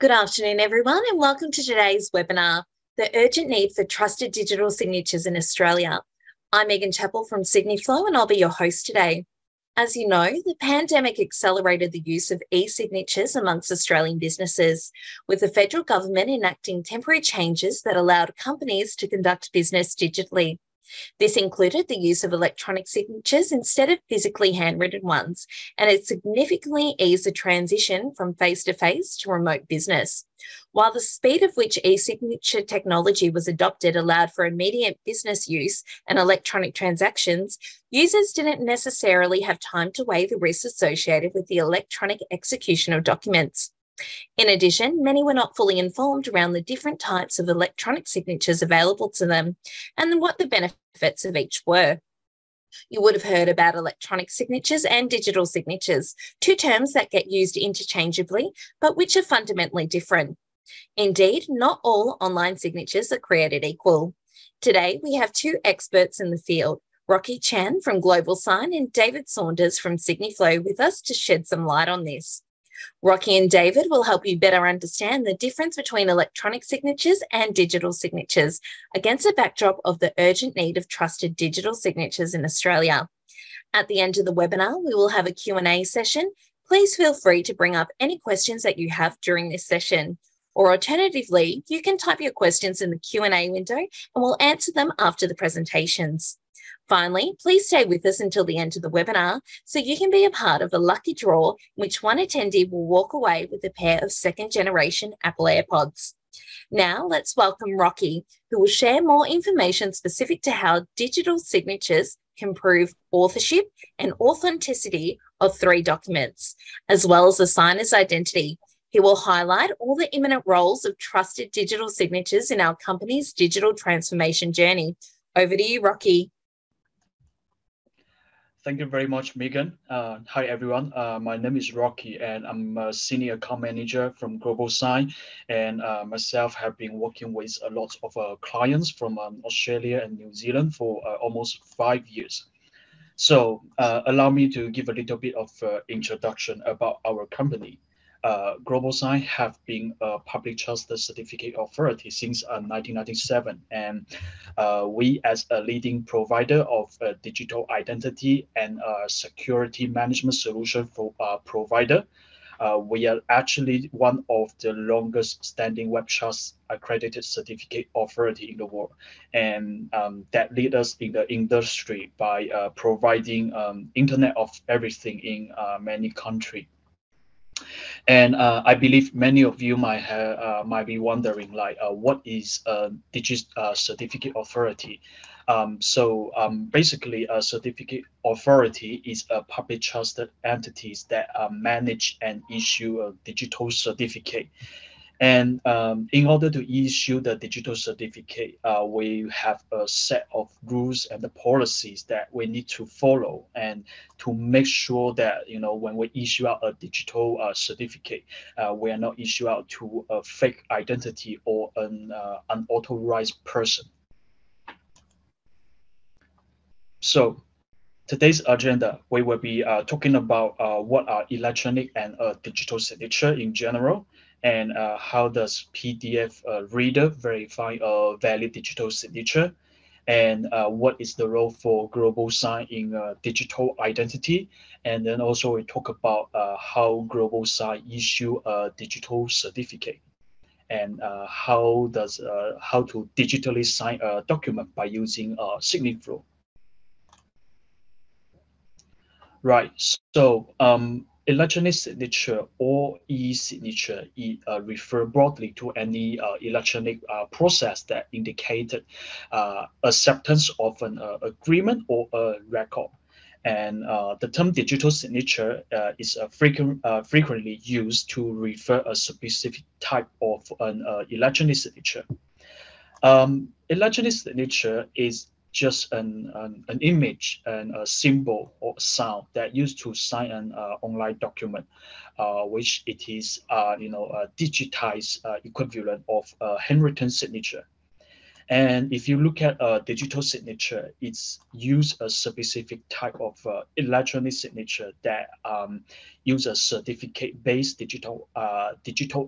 Good afternoon, everyone, and welcome to today's webinar, The Urgent Need for Trusted Digital Signatures in Australia. I'm Megan Chappell from SigniFlow, and I'll be your host today. As you know, the pandemic accelerated the use of e-signatures amongst Australian businesses, with the federal government enacting temporary changes that allowed companies to conduct business digitally. This included the use of electronic signatures instead of physically handwritten ones, and it significantly eased the transition from face-to-face to remote business. While the speed of which e-signature technology was adopted allowed for immediate business use and electronic transactions, users didn't necessarily have time to weigh the risks associated with the electronic execution of documents. In addition, many were not fully informed around the different types of electronic signatures available to them and what the benefits of each were. You would have heard about electronic signatures and digital signatures, two terms that get used interchangeably, but which are fundamentally different. Indeed, not all online signatures are created equal. Today, we have two experts in the field, Chen from GlobalSign and David Saunders from SigniFlow, with us to shed some light on this. Rocky and David will help you better understand the difference between electronic signatures and digital signatures against the backdrop of the urgent need of trusted digital signatures in Australia. At the end of the webinar, we will have a Q&A session. Please feel free to bring up any questions that you have during this session. Or alternatively, you can type your questions in the Q&A window and we'll answer them after the presentations. Finally, please stay with us until the end of the webinar so you can be a part of a lucky draw in which one attendee will walk away with a pair of second-generation Apple AirPods. Now, let's welcome Rocky, who will share more information specific to how digital signatures can prove authorship and authenticity of 3 documents, as well as the signer's identity. He will highlight all the imminent roles of trusted digital signatures in our company's digital transformation journey. Over to you, Rocky. Thank you very much, Megan. Hi, everyone. My name is Rocky, and I'm a senior account manager from GlobalSign. And myself have been working with a lot of clients from Australia and New Zealand for almost 5 years. So allow me to give a little bit of introduction about our company. GlobalSign have been a public trust certificate authority since 1997, and we, as a leading provider of digital identity and security management solution for provider, we are actually one of the longest standing web trust accredited certificate authority in the world, and that lead us in the industry by providing Internet of Everything in many countries. And I believe many of you might be wondering, like, what is a digital certificate authority? Basically, a certificate authority is a public trusted entities that manage and issue a digital certificate. And in order to issue the digital certificate, we have a set of rules and the policies that we need to follow, and to make sure that, you know, when we issue out a digital certificate, we are not issue out to a fake identity or an unauthorized person. So today's agenda, we will be talking about what are electronic and digital signature in general, and how does PDF reader verify a valid digital signature, and what is the role for GlobalSign in digital identity, and then also we talk about how GlobalSign issue a digital certificate, and how to digitally sign a document by using SigniFlow. Right. So electronic signature or e-signature refer broadly to any electronic process that indicated acceptance of an agreement or a record. And the term digital signature is frequently used to refer a specific type of an electronic signature. Electronic signature is just an image and a symbol or sound that used to sign an online document, which it is a digitized equivalent of a handwritten signature. And if you look at a digital signature, it's use a specific type of electronic signature that use a certificate-based digital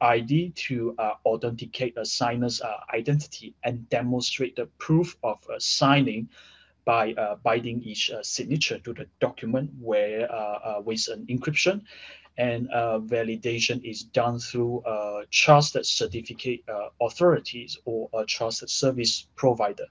ID to authenticate a signer's identity and demonstrate the proof of signing by binding each signature to the document where with an encryption, and validation is done through trusted certificate authorities or a trusted service provider.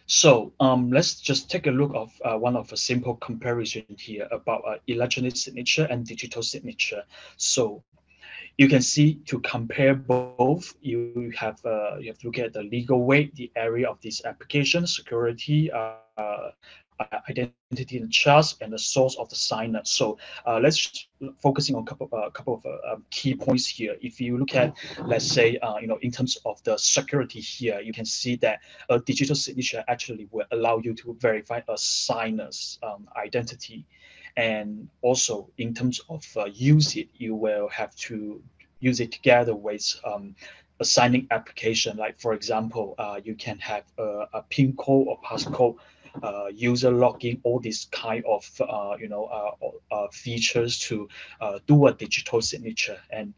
So let's just take a look of one of a simple comparison here about electronic signature and digital signature. So you can see to compare both, you have to look at the legal weight, the area of this application, security, identity and trust, and the source of the signer. So let's focusing on couple of key points here. If you look at, let's say, in terms of the security here, you can see that a digital signature actually will allow you to verify a signer's identity. And also in terms of use it, you will have to use it together with a signing application. Like for example, you can have a PIN code or passcode, user login, all these kind of features to do a digital signature. And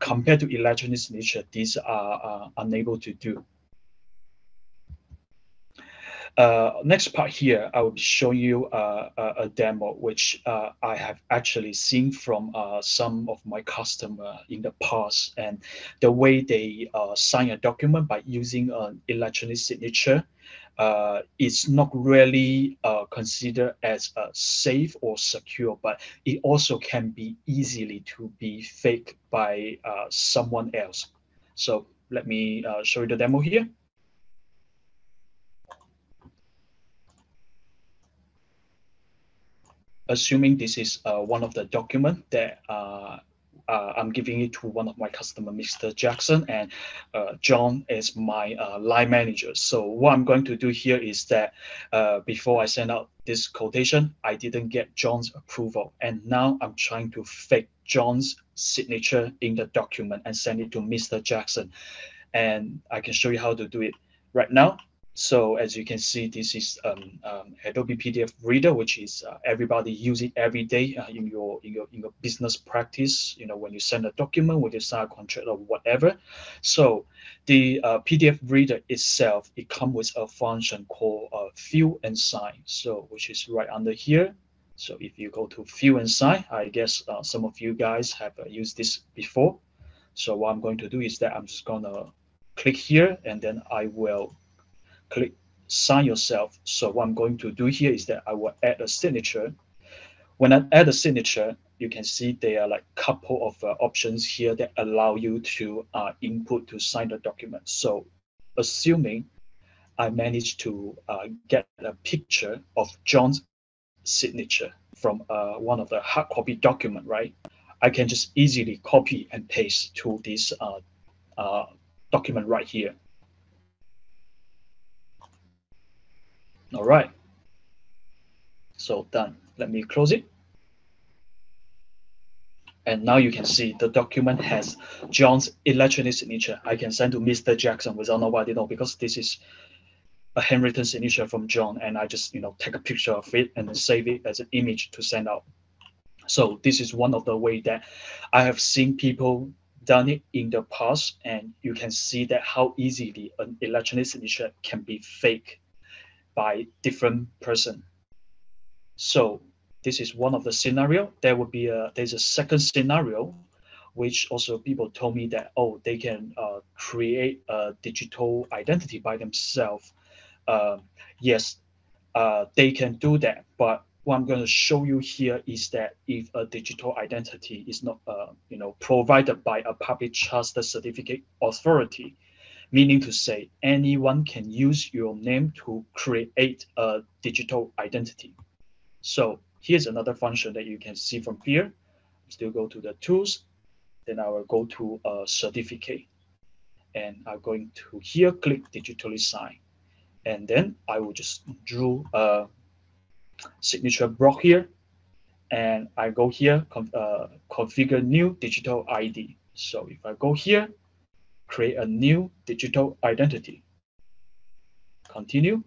compared to electronic signature, these are unable to do. Next part here, I will show you a demo which I have actually seen from some of my customer in the past, and the way they sign a document by using an electronic signature is not really considered as safe or secure, but it also can be easily to be faked by someone else. So let me show you the demo here. Assuming this is one of the document that I'm giving it to one of my customer, Mr. Jackson, and John is my line manager. So what I'm going to do here is that before I send out this quotation, I didn't get John's approval, and now I'm trying to fake John's signature in the document and send it to Mr. Jackson. And I can show you how to do it right now. So as you can see, this is Adobe PDF Reader, which is everybody use it every day in your business practice. You know, when you send a document, when you sign a contract or whatever. So the PDF Reader itself, it comes with a function called Fill and Sign. So which is right under here. So if you go to Fill and Sign, I guess some of you guys have used this before. So what I'm going to do is that I'm just gonna click here, and then I will click sign yourself. So what I'm going to do here is that I will add a signature. When I add a signature, you can see there are like a couple of options here that allow you to input to sign the document. So assuming I managed to get a picture of John's signature from one of the hard copy document, right? I can just easily copy and paste to this document right here. All right. So done. Let me close it. And now you can see the document has John's electronic signature. I can send to Mr. Jackson without nobody know, because this is a handwritten signature from John, and I just take a picture of it and then save it as an image to send out. So this is one of the way that I have seen people done it in the past, and you can see that how easily an electronic signature can be fake by different person. So this is one of the scenario. There's a second scenario, which also people told me that, oh, they can create a digital identity by themselves. Yes, they can do that, but what I'm going to show you here is that if a digital identity is not provided by a public trusted certificate authority, meaning to say anyone can use your name to create a digital identity. So here's another function that you can see from here. Still go to the tools, then I will go to a certificate, and I'm going to here click digitally sign, and then I will just draw a signature block here, and I go here configure new digital ID. So if I go here, create a new digital identity. Continue.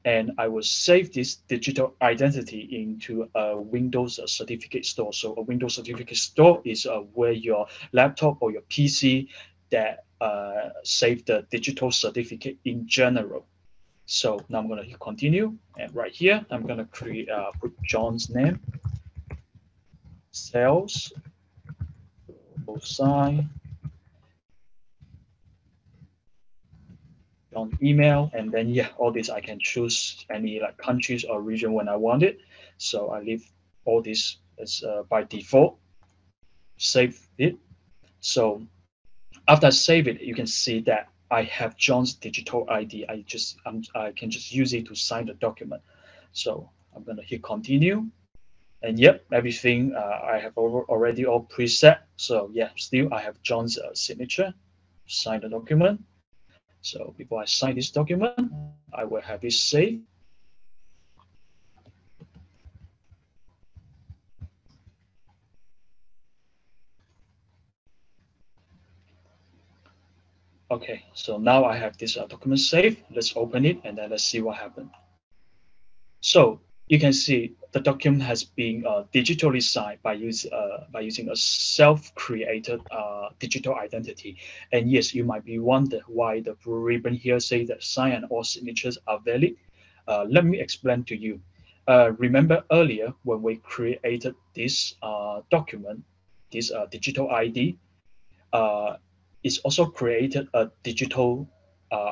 And I will save this digital identity into a Windows certificate store. So a Windows certificate store is where your laptop or your PC that save the digital certificate in general. So now I'm going to hit continue, and right here I'm going to create put John's name, sales, sign, John's email, and then yeah, all this I can choose any like countries or region when I want it. So I leave all this as by default. Save it. So after I save it, you can see that I have John's digital ID. I can just use it to sign the document. So I'm gonna hit continue, and yep, everything I have already all preset. So yeah, still I have John's signature. Sign the document. So before I sign this document, I will have it saved. Okay, so now I have this document saved. Let's open it and then let's see what happened. So you can see the document has been digitally signed by using a self-created digital identity. And yes, you might be wondering why the blue ribbon here says that sign and all signatures are valid. Let me explain to you. Remember earlier when we created this document, this digital ID, uh, it's also created a digital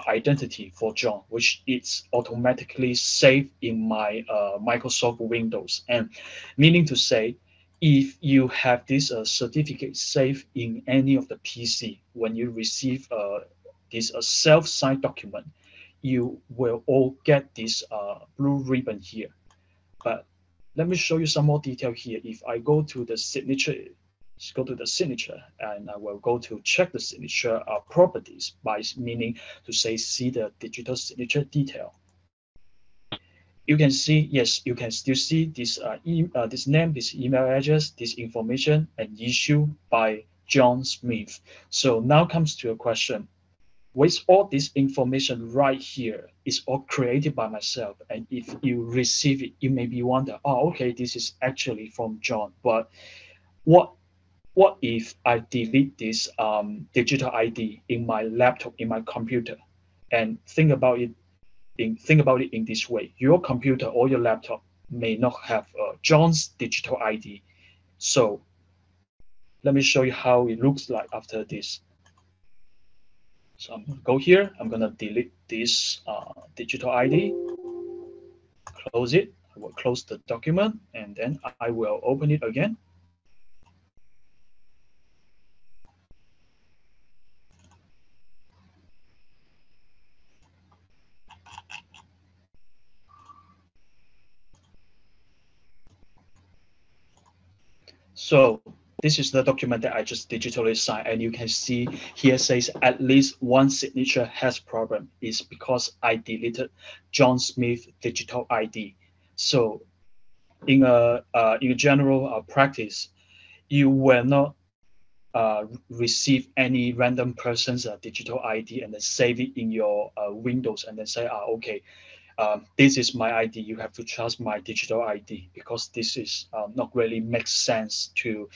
identity for John, which is automatically saved in my Microsoft Windows. And meaning to say, if you have this certificate saved in any of the PC, when you receive this self-signed document, you will all get this blue ribbon here. But let me show you some more detail here. If I go to the signature, let's go to the signature, and I will go to check the signature properties by meaning to say see the digital signature detail. You can see, yes, you can still see this this name, this email address, this information, and issue by John Smith. So now comes to a question. With all this information right here, it's all created by myself. And if you receive it, you may be wonder, oh, okay, this is actually from John. But what what if I delete this digital ID in my laptop, in my computer, and think about it in this way: your computer or your laptop may not have John's digital ID. So let me show you how it looks like after this. So I'm going to go here. I'm going to delete this digital ID, close it. I will close the document, and then I will open it again. So this is the document that I just digitally signed, and you can see here says at least one signature has problem. It's because I deleted John Smith digital ID. So in a general practice, you will not receive any random person's digital ID and then save it in your Windows and then say, okay, this is my ID. You have to trust my digital ID, because this is not really makes sense to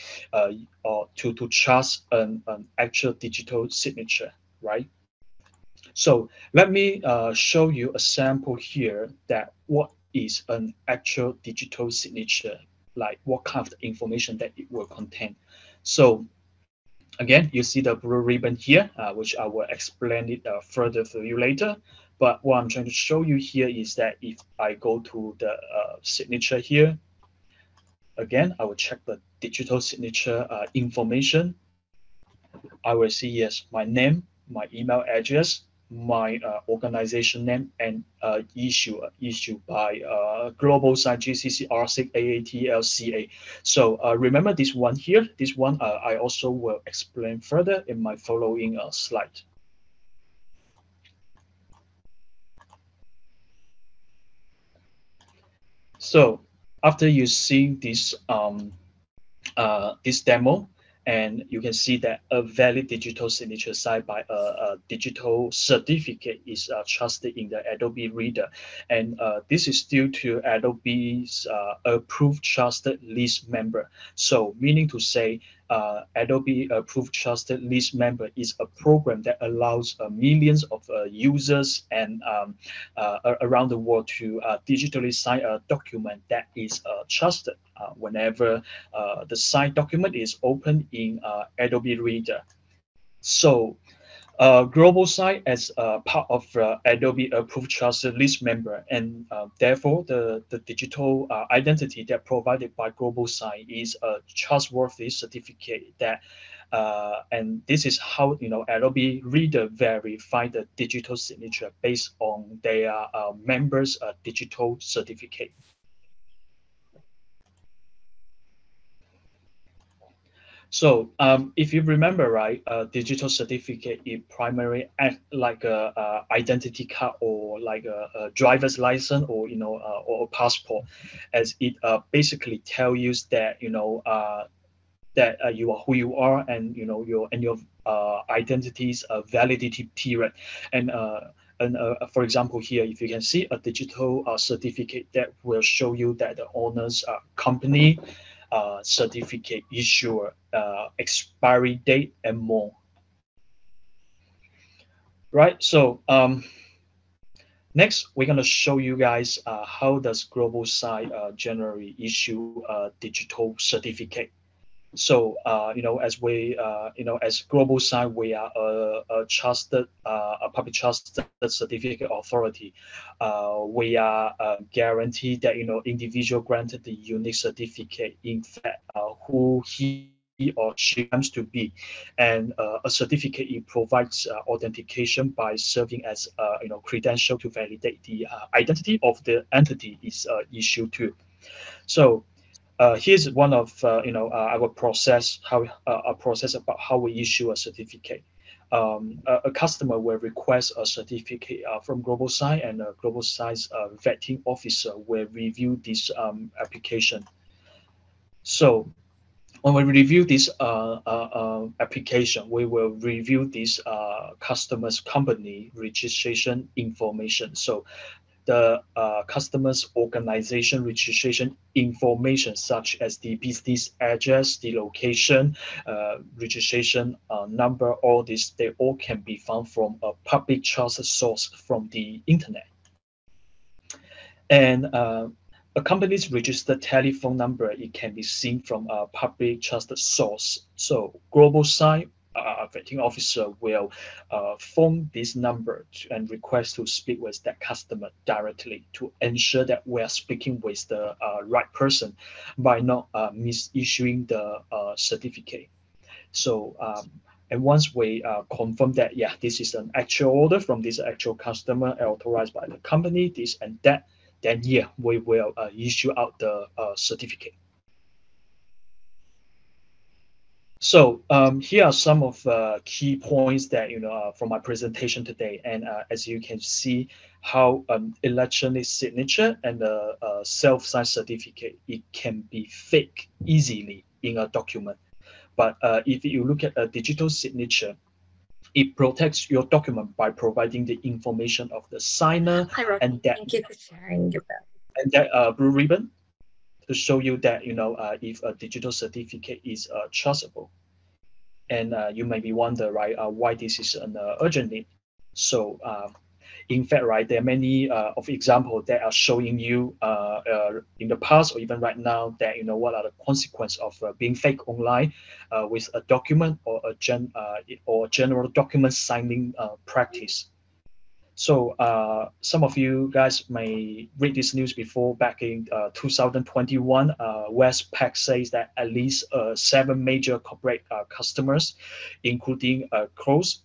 or to trust an actual digital signature, right? So let me show you a sample here that what is an actual digital signature, like what kind of information that it will contain. So again, you see the blue ribbon here, which I will explain it further for you later. But what I'm trying to show you here is that if I go to the signature here, again, I will check the digital signature information. I will see, yes, my name, my email address, my organization name, and issue by GlobalSign GCC R6 AATLCA. So remember this one here. This one I also will explain further in my following slide. So after you see this this demo, And you can see that a valid digital signature signed by a digital certificate is trusted in the Adobe Reader. And this is due to Adobe's approved trusted list member. So meaning to say, Adobe approved trusted list member is a program that allows millions of users and around the world to digitally sign a document that is trusted whenever the signed document is open in Adobe Reader. So GlobalSign as part of Adobe approved trusted list member, and therefore the digital identity that provided by GlobalSign is a trustworthy certificate that and this is how Adobe Reader verify the digital signature based on their members' digital certificate. So if you remember, right, digital certificate is primarily act like a identity card or like a driver's license or or a passport, as it basically tells you that that you are who you are, and your identity's validity period. And for example, here, if you can see a digital certificate that will show you that the owner's company, certificate issuer, expiry date, and more. Right. So next, we're going to show you guys how does GlobalSign generally issue a digital certificate. So as we as GlobalSign, we are a trusted, a public trusted certificate authority. We are guaranteed that individual granted the unique certificate, in fact, who he or she claims to be, and a certificate, it provides authentication by serving as credential to validate the identity of the entity is issued to. So here's one of our process, how a process about how we issue a certificate. A customer will request a certificate from GlobalSign, and GlobalSign's vetting officer will review this application. So when we review this application, we will review this customer's company registration information. So the customer's organization registration information, such as the business address, the location, registration number, all this, they all can be found from a public trusted source from the internet. And a company's registered telephone number, it can be seen from a public trusted source. So GlobalSign vetting officer will phone this number and request to speak with that customer directly to ensure that we are speaking with the right person by not misissuing the certificate. So and once we confirm that, yeah, this is an actual order from this actual customer authorized by the company, this and that, then yeah, we will issue out the certificate. So here are some of the key points that from my presentation today, and as you can see, how electronic signature and a self-signed certificate, it can be fake easily in a document. But if you look at a digital signature, it protects your document by providing the information of the signer. Hi, Rocky. And that, thank you for sharing your and that blue ribbon to show you that if a digital certificate is trustable. And you may be wonder, right, why this is an urgent need. So in fact, right, there are many of examples that are showing you in the past or even right now that what are the consequences of being fake online with a document or a general document signing practice. So some of you guys may read this news before. Back in 2021, Westpac says that at least 7 major corporate customers, including Kroos,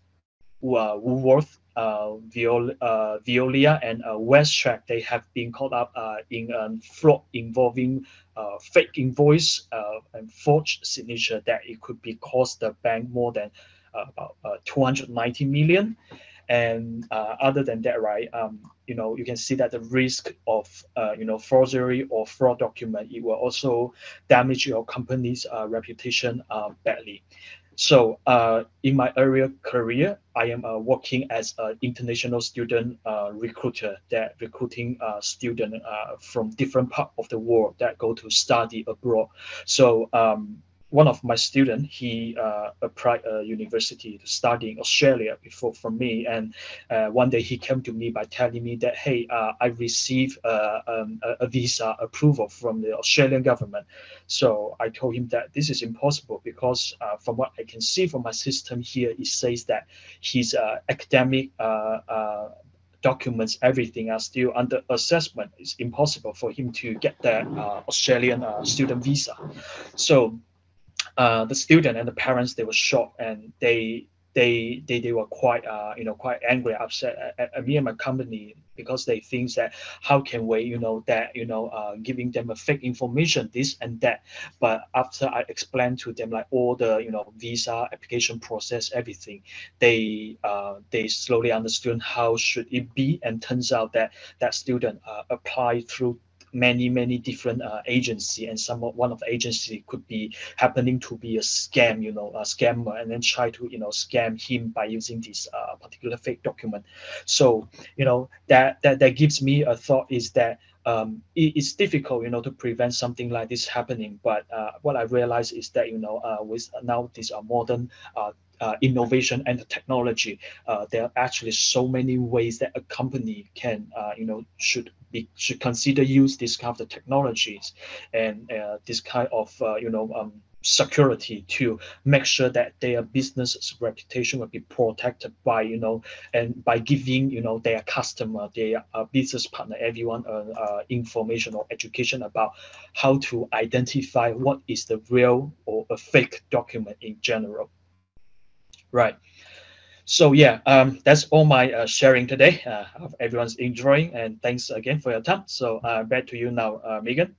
Woolworth, Veolia, and WestTrac, they have been caught up in a fraud involving fake invoice and forged signature that it could be cost the bank more than about 290 million. And other than that, right, you can see that the risk of forgery or fraud document, it will also damage your company's reputation badly. So in my earlier career, I am working as an international student recruiter, that recruiting students from different parts of the world that go to study abroad. So one of my students, he applied a university to study in Australia before from me. And one day he came to me by telling me that, hey, I received a visa approval from the Australian government. So I told him that this is impossible because from what I can see from my system here, it says that his academic documents, everything are still under assessment. It's impossible for him to get that Australian student visa. So the student and the parents, they were shocked, and they were quite quite angry, upset at me and my company, because they think that how can we giving them a fake information, this and that. But after I explained to them like all the visa application process, everything, they slowly understood how should it be. And turns out that that student applied through many different agency, and one of the agency could be happening to be a scam, a scammer, and then try to scam him by using this particular fake document. So that gives me a thought, is that it's difficult to prevent something like this happening. But what I realize is that with now this modern innovation and technology, there are actually so many ways that a company can should consider use this kind of the technologies, and this kind of security, to make sure that their business reputation will be protected by and by giving their customer, their business partner, everyone information or education about how to identify what is the real or a fake document in general. Right. So yeah, that's all my sharing today. Hope everyone's enjoying, and thanks again for your time. So back to you now, Megan.